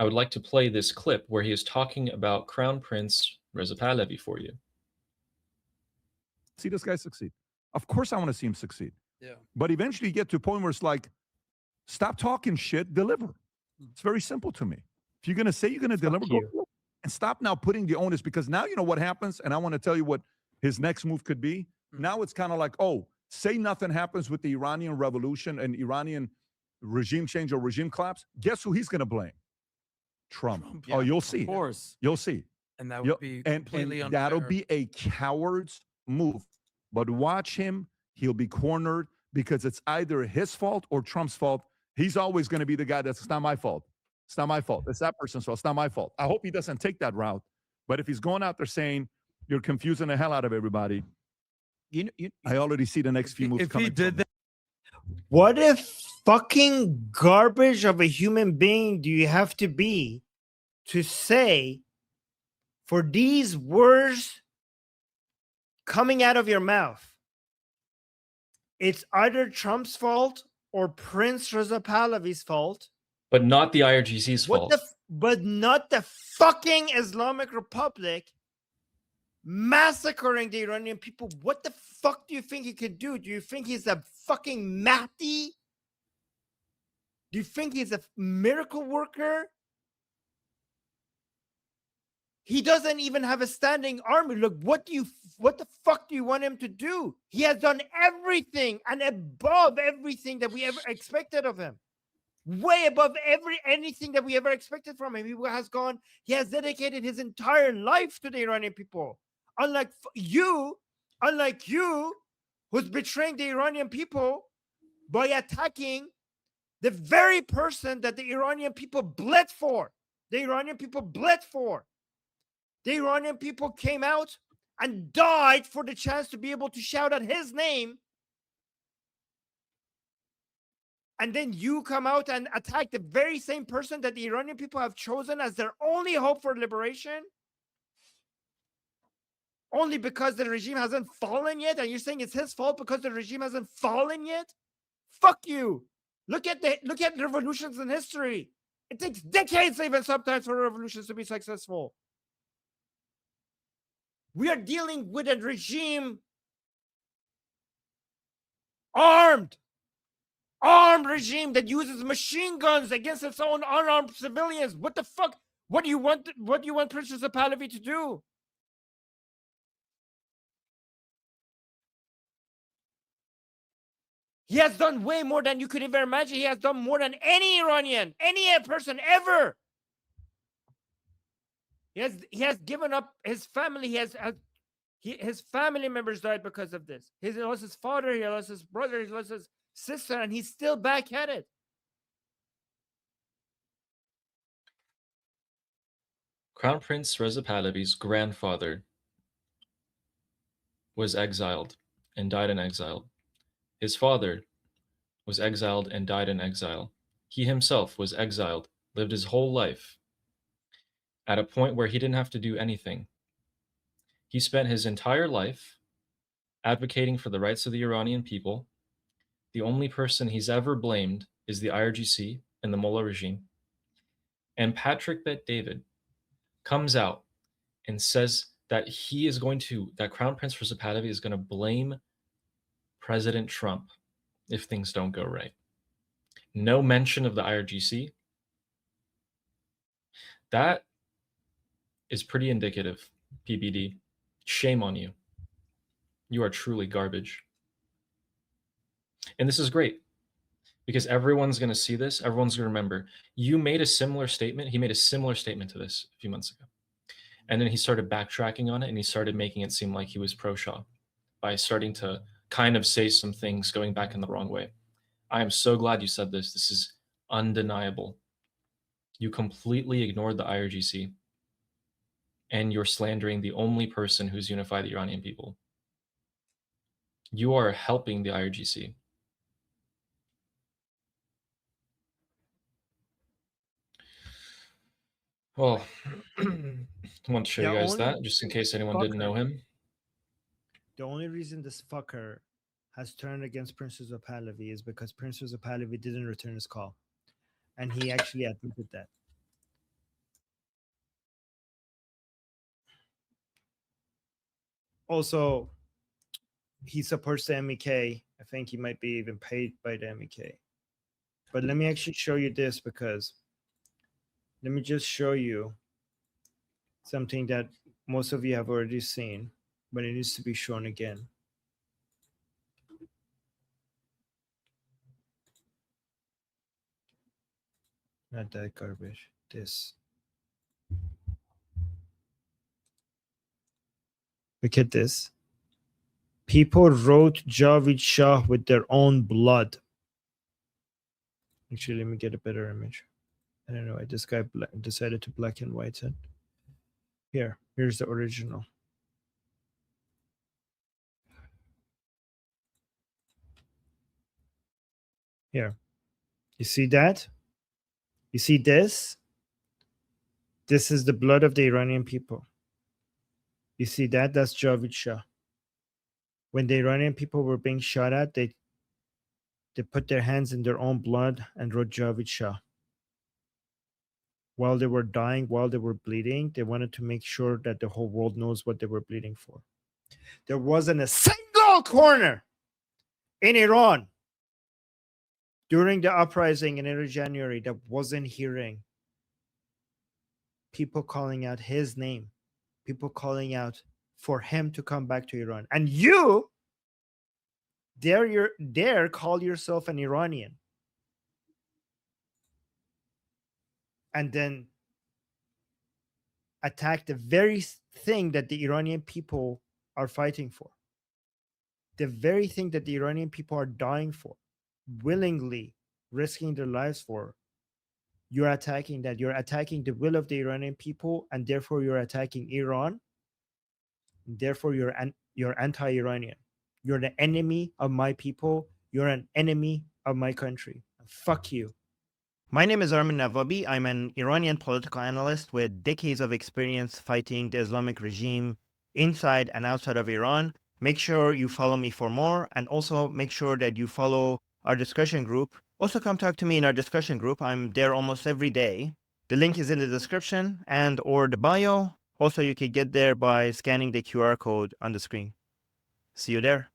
I would like to play this clip where he is talking about Crown Prince Reza Pahlavi for you. See this guy succeed. Of course I want to see him succeed. Yeah. But eventually you get to a point where it's like, stop talking shit, deliver. It's very simple to me. If you're going to say you're going to deliver, go deliver. And stop now putting the onus, because now you know what happens, and I want to tell you what his next move could be. Now it's kind of like, oh, say nothing happens with the Iranian revolution and Iranian regime change or regime collapse. Guess who he's going to blame? Trump. Yeah, Oh, you'll see. Of course. You'll see. And that would be completely and unfair. that'll be a coward's move. But watch him. He'll be cornered because it's either his fault or Trump's fault. He's always going to be the guy that's, it's not my fault. It's not my fault. It's that person's fault. It's not my fault. I hope he doesn't take that route. But if he's going out there saying, you're confusing the hell out of everybody, I already see the next few moves coming. If he did that, What if fucking garbage of a human being do you have to be to say for these words coming out of your mouth, it's either Trump's fault or Prince Reza Pahlavi's fault, But not the IRGC's fault. but not the fucking Islamic Republic massacring the Iranian people? What the fuck do you think he could do? Do you think he's a fucking Mahdi? Do you think he's a miracle worker? He doesn't even have a standing army. Look, what the fuck do you want him to do? He has done everything and above everything that we ever expected of him. Way above anything that we ever expected from him. He has dedicated his entire life to the Iranian people. Unlike you, who's betraying the Iranian people by attacking the very person that the Iranian people bled for. The Iranian people bled for. The Iranian people came out and died for the chance to be able to shout out his name. And then you come out and attack the very same person that the Iranian people have chosen as their only hope for liberation? Only because the regime hasn't fallen yet? And you're saying it's his fault because the regime hasn't fallen yet? Fuck you. Look at revolutions in history. It takes decades even sometimes for revolutions to be successful. We are dealing with a regime armed regime that uses machine guns against its own unarmed civilians. What the fuck? What do you want Prince Reza Pahlavi to do? He has done way more than you could ever imagine. He has done more than any Iranian, any person ever. He has given up his family. His family members died because of this. He lost his father, he lost his brother, he lost his sister, and he's still back at it. Crown Prince Reza Pahlavi's grandfather was exiled and died in exile. His father was exiled and died in exile. He himself was exiled, lived his whole life at a point where he didn't have to do anything. He spent his entire life advocating for the rights of the Iranian people. The only person he's ever blamed is the IRGC and the Mullah regime. And Patrick Bet-David comes out and says that that Crown Prince Reza Pahlavi is going to blame President Trump if things don't go right. No mention of the IRGC. That is pretty indicative, PBD. Shame on you. You are truly garbage. And this is great because everyone's going to see this. Everyone's going to remember. You made a similar statement. He made a similar statement to this a few months ago. And then he started backtracking on it and he started making it seem like he was pro-Shah by starting to kind of say some things going back in the wrong way. I am so glad you said this. This is undeniable. You completely ignored the IRGC and you're slandering the only person who's unified the Iranian people. You are helping the IRGC. Well, I want to show you guys that just in case anyone didn't know him. The only reason this fucker has turned against Prince Reza Pahlavi is because Prince Reza Pahlavi didn't return his call. And he actually admitted that. Also, he supports the MEK. I think he might be even paid by the MEK. But let me actually show you this, because let me just show you something that most of you have already seen, but it needs to be shown again. Not that garbage. This. Look at this. People wrote Javid Shah with their own blood. Actually, let me get a better image. I don't know why this guy decided to black and white it. Here's the original. Here. You see that? You see this? This is the blood of the Iranian people. You see that? That's Javid Shah. When the Iranian people were being shot at, they put their hands in their own blood and wrote Javid Shah. While they were dying, while they were bleeding, they wanted to make sure that the whole world knows what they were bleeding for. There wasn't a single corner in Iran during the uprising in early January that wasn't hearing people calling out his name, people calling out for him to come back to Iran. And you dare call yourself an Iranian and then attack the very thing that the Iranian people are fighting for, the very thing that the Iranian people are dying for, willingly risking their lives for. You're attacking that. You're attacking the will of the Iranian people, and therefore you're attacking Iran. Therefore, you're anti-Iranian. You're the enemy of my people. You're an enemy of my country. Fuck you. My name is Armin Navabi. I'm an Iranian political analyst with decades of experience fighting the Islamic regime inside and outside of Iran. Make sure you follow me for more, and also make sure that you follow our discussion group. Also come talk to me in our discussion group. I'm there almost every day. The link is in the description and or the bio. Also, you can get there by scanning the QR code on the screen. See you there.